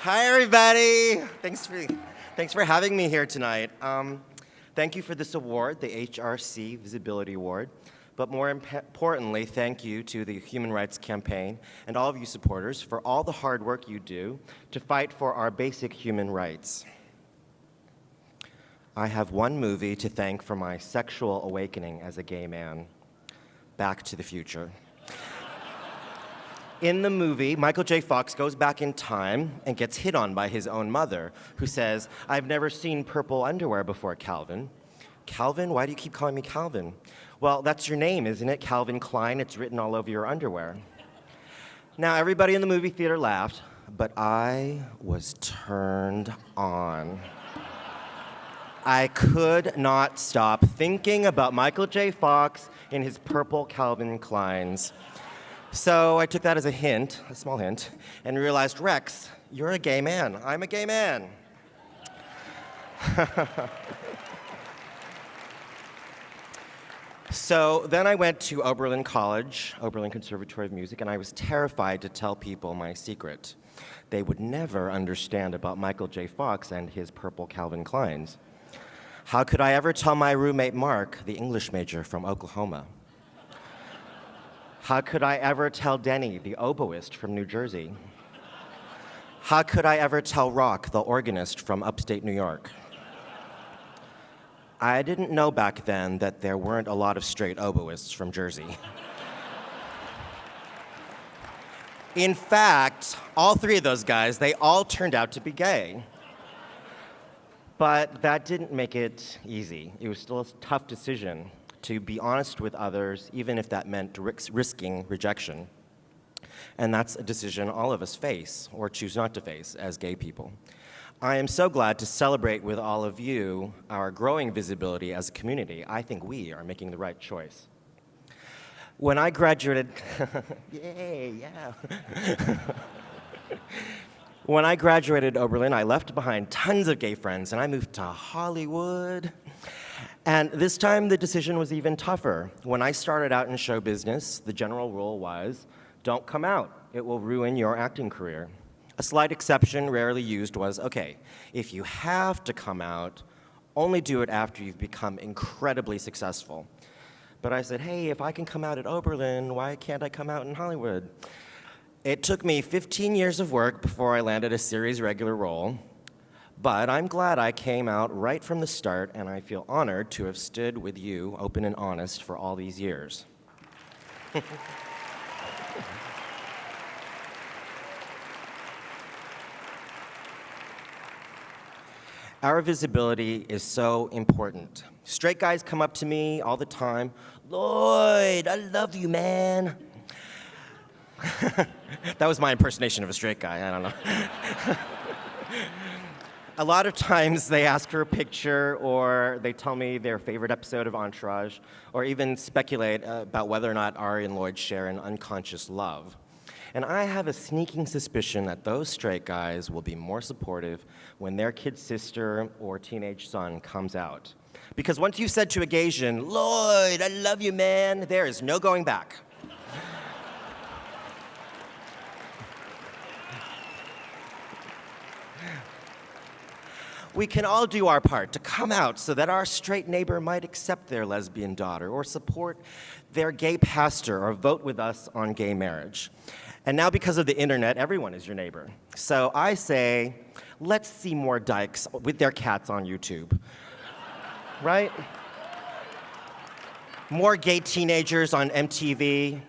Hi, everybody. Thanks for having me here tonight. Thank you for this award, the HRC Visibility Award. But more importantly, thank you to the Human Rights Campaign and all of you supporters for all the hard work you do to fight for our basic human rights. I have one movie to thank for my sexual awakening as a gay man, Back to the Future. In the movie, Michael J. Fox goes back in time and gets hit on by his own mother, who says, "I've never seen purple underwear before, Calvin." "Calvin? Why do you keep calling me Calvin?" "Well, that's your name, isn't it? Calvin Klein. It's written all over your underwear." Now, everybody in the movie theater laughed, but I was turned on. I could not stop thinking about Michael J. Fox in his purple Calvin Kleins. So I took that as a hint, a small hint, and realized, Rex, you're a gay man. I'm a gay man. So then I went to Oberlin College, Oberlin Conservatory of Music, and I was terrified to tell people my secret. They would never understand about Michael J. Fox and his purple Calvin Kleins. How could I ever tell my roommate Mark, the English major from Oklahoma? How could I ever tell Denny, the oboist from New Jersey? How could I ever tell Rock, the organist from upstate New York? I didn't know back then that there weren't a lot of straight oboists from Jersey. In fact, all three of those guys, they all turned out to be gay. But that didn't make it easy. It was still a tough decision to be honest with others, even if that meant risking rejection. And that's a decision all of us face, or choose not to face, as gay people. I am so glad to celebrate with all of you our growing visibility as a community. I think we are making the right choice. When I graduated, yay, yeah. When I graduated Oberlin, I left behind tons of gay friends, and I moved to Hollywood. And this time, the decision was even tougher. When I started out in show business, the general rule was, don't come out. It will ruin your acting career. A slight exception, rarely used, was, okay, if you have to come out, only do it after you've become incredibly successful. But I said, hey, if I can come out at Oberlin, why can't I come out in Hollywood? It took me 15 years of work before I landed a series regular role. But I'm glad I came out right from the start, and I feel honored to have stood with you, open and honest, for all these years. Our visibility is so important. Straight guys come up to me all the time, Lloyd, I love you, man. That was my impersonation of a straight guy, I don't know. A lot of times they ask for a picture, or they tell me their favorite episode of Entourage, or even speculate about whether or not Ari and Lloyd share an unconscious love. And I have a sneaking suspicion that those straight guys will be more supportive when their kid sister or teenage son comes out. Because once you've said to a Gaysian, Lloyd, I love you, man, there is no going back. We can all do our part to come out so that our straight neighbor might accept their lesbian daughter, or support their gay pastor, or vote with us on gay marriage. And now, because of the internet, everyone is your neighbor. So I say, let's see more dykes with their cats on YouTube. Right? More gay teenagers on MTV,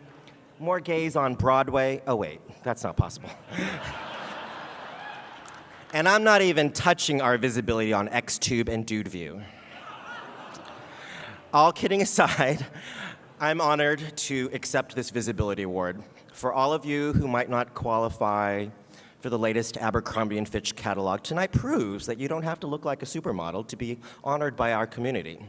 more gays on Broadway. Oh wait, that's not possible. And I'm not even touching our visibility on XTube and DudeView. All kidding aside, I'm honored to accept this visibility award. For all of you who might not qualify for the latest Abercrombie & Fitch catalog, tonight proves that you don't have to look like a supermodel to be honored by our community.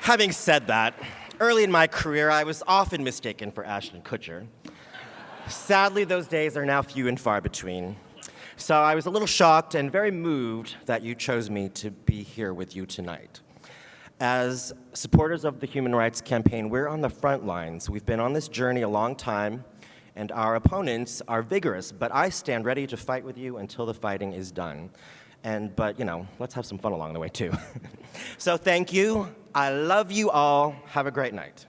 Having said that, early in my career, I was often mistaken for Ashton Kutcher. Sadly, those days are now few and far between. So I was a little shocked and very moved that you chose me to be here with you tonight. As supporters of the Human Rights Campaign, we're on the front lines. We've been on this journey a long time, and our opponents are vigorous, but I stand ready to fight with you until the fighting is done. But, let's have some fun along the way, too. So thank you. I love you all. Have a great night.